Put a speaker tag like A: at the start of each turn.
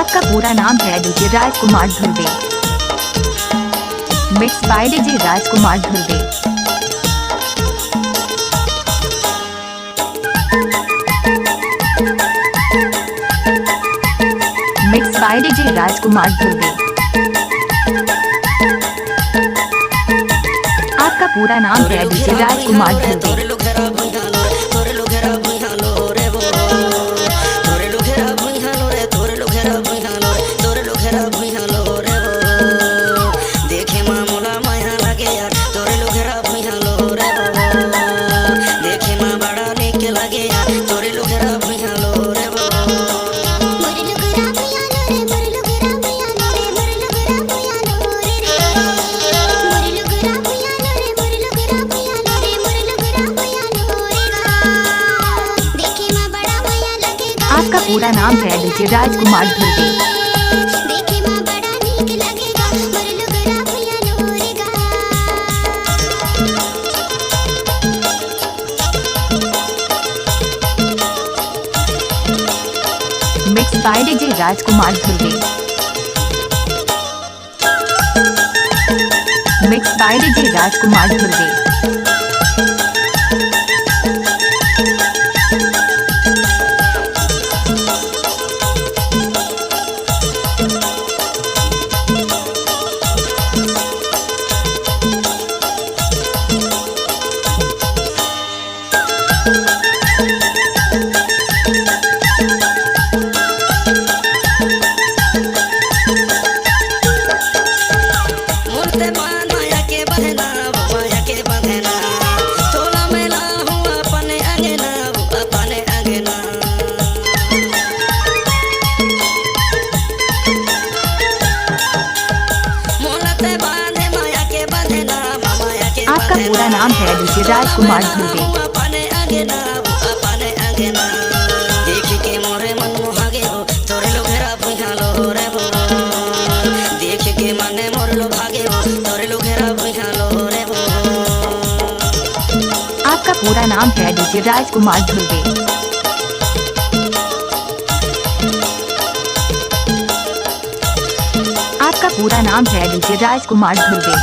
A: आपका पूरा नाम है DJ Rajkumar Dhurve. Mix by DJ Rajkumar Dhurve. Mix by DJ Rajkumar Dhurve. आपका पूरा नाम है डीजे राजकुमार धुर्वे। आपका पूरा नाम है DJ Rajkumar Dhurve. Mix by DJ Rajkumar Dhurve. Mix by DJ Rajkumar Dhurve. आपका पूरा नाम है डीजे राजकुमार धुर्वे। आपका पूरा नाम है डीजे राजकुमार धुर्वे। आपका पूरा नाम है डीजे राजकुमार धुर्वे।